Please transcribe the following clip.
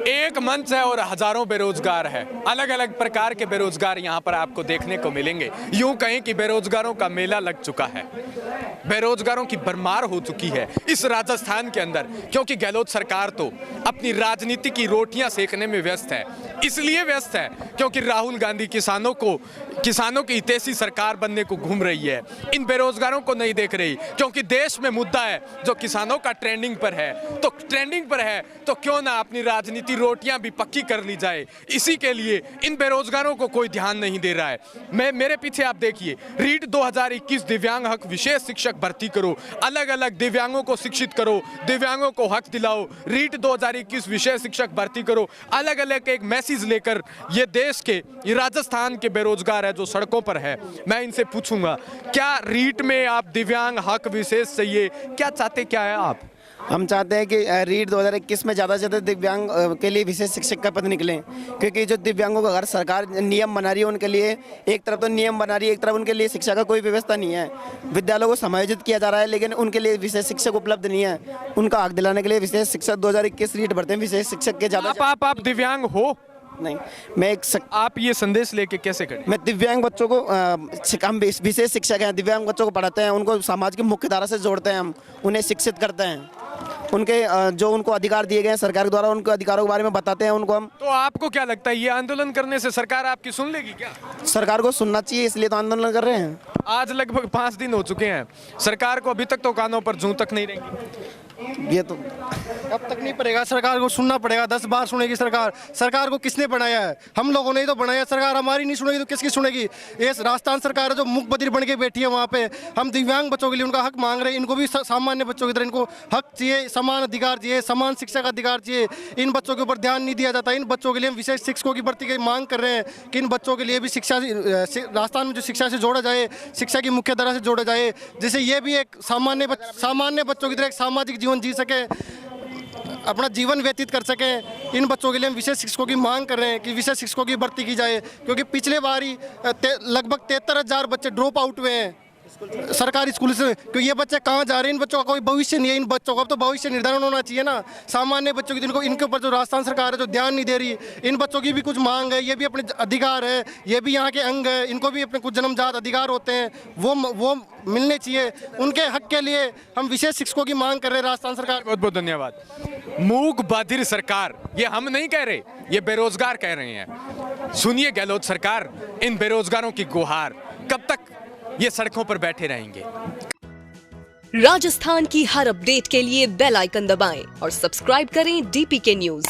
एक मंच है और हजारों बेरोजगार है। अलग अलग प्रकार के बेरोजगार यहाँ पर आपको देखने को मिलेंगे। यूं कहें कि बेरोजगारों का मेला लग चुका है, बेरोजगारों की भरमार हो चुकी है इस राजस्थान के अंदर, क्योंकि गहलोत सरकार तो अपनी राजनीति की रोटियां सेकने में व्यस्त है। इसलिए व्यस्त है क्योंकि राहुल गांधी किसानों की हितैषी सरकार बनने को घूम रही है, इन बेरोजगारों को नहीं देख रही। क्योंकि देश में मुद्दा है जो किसानों का ट्रेंडिंग पर है, तो क्यों ना अपनी राजनीति रोटियां भी पक्की कर ली जाए। इसी के लिए इन बेरोजगारों को कोई ध्यान नहीं दे रहा है। मेरे पीछे आप देखिए, रीट 2021 दिव्यांग हक विशेष शिक्षक भर्ती करो, अलग अलग दिव्यांगों को शिक्षित करो, दिव्यांगों को हक दिलाओ। रीट 2021 विशेष शिक्षक भर्ती करो, अलग अलग एक मैसेज लेकर ये राजस्थान के बेरोजगार है जो सड़कों पर है। मैं इनसे पूछूंगा, क्या रीट में आप दिव्यांग हक विशेष चाहिए, क्या चाहते क्या है आप? हम चाहते हैं कि रीट 2021 में ज़्यादा से ज़्यादा दिव्यांग के लिए विशेष शिक्षक का पद निकले, क्योंकि जो दिव्यांगों का अगर सरकार नियम बना रही है उनके लिए, एक तरफ तो नियम बना रही है, एक तरफ उनके लिए शिक्षा का कोई व्यवस्था नहीं है। विद्यालयों को समायोजित किया जा रहा है लेकिन उनके लिए विशेष शिक्षक उपलब्ध नहीं है। उनका हक दिलाने के लिए विशेष शिक्षक 2021 रीट भरते हैं विशेष शिक्षक के ज़्यादा। आप दिव्यांग हो? नहीं, मैं आप ये संदेश लेके कैसे करें? मैं दिव्यांग बच्चों को हम विशेष शिक्षक हैं, दिव्यांग बच्चों को पढ़ाते हैं, उनको समाज की मुख्य धारा से जोड़ते हैं, हम उन्हें शिक्षित करते हैं, उनके जो उनको अधिकार दिए गए हैं सरकार द्वारा उनके अधिकारों के बारे में बताते हैं उनको हम। तो आपको क्या लगता है, ये आंदोलन करने से सरकार आपकी सुन लेगी क्या? सरकार को सुनना चाहिए, इसलिए तो आंदोलन कर रहे हैं। आज लगभग 5 दिन हो चुके हैं, सरकार को अभी तक तो कानों पर जूं तक नहीं रहेंगी। ये तो कब तक नहीं पड़ेगा, सरकार को सुनना पड़ेगा। 10 बार सुनेगी सरकार को किसने बनाया है? हम लोगों ने ही तो बनाया। सरकार हमारी नहीं सुनेगी तो किसकी सुनेगी? ये राजस्थान सरकार है जो मुख बधिर बन के बैठी है वहाँ पे। हम दिव्यांग बच्चों के लिए उनका हक मांग रहे हैं, इनको भी सामान्य बच्चों की तरह इनको हक चाहिए, समान अधिकार चाहिए, समान शिक्षा का अधिकार चाहिए। इन बच्चों के ऊपर ध्यान नहीं दिया जाता। इन बच्चों के लिए हम विशेष शिक्षकों की भर्ती की मांग कर रहे हैं कि इन बच्चों के लिए भी शिक्षा राजस्थान में जो शिक्षा से जोड़ा जाए, शिक्षा की मुख्य धारा से जोड़ा जाए, जिससे ये भी एक सामान्य बच्चों की तरह एक सामाजिक जीवन जी सके, अपना जीवन व्यतीत कर सकें। इन बच्चों के लिए हम विशेष शिक्षकों की मांग कर रहे हैं कि विशेष शिक्षकों की भर्ती की जाए, क्योंकि पिछले बार ही लगभग 73,000 बच्चे ड्रॉप आउट हुए हैं सरकारी स्कूल से। क्योंकि ये बच्चे कहाँ जा रहे हैं? इन बच्चों का कोई भविष्य नहीं है। इन बच्चों का तो भविष्य निर्धारण होना चाहिए ना। सामान्य बच्चों की इनके ऊपर जो राजस्थान सरकार है जो ध्यान नहीं दे रही। इन बच्चों की भी कुछ मांग है, ये भी अपने अधिकार है, ये भी यहाँ के अंग है, इनको भी अपने कुछ जन्मजात अधिकार होते हैं, वो मिलने चाहिए। उनके हक के लिए हम विशेष शिक्षकों की मांग कर रहे हैं राजस्थान सरकार। बहुत बहुत धन्यवाद। मूक बधिर सरकार, ये हम नहीं कह रहे, ये बेरोजगार कह रहे हैं। सुनिए गहलोत सरकार, इन बेरोजगारों की गुहार। कब तक ये सड़कों पर बैठे रहेंगे? राजस्थान की हर अपडेट के लिए बेल आइकन दबाएं और सब्सक्राइब करें DPK न्यूज।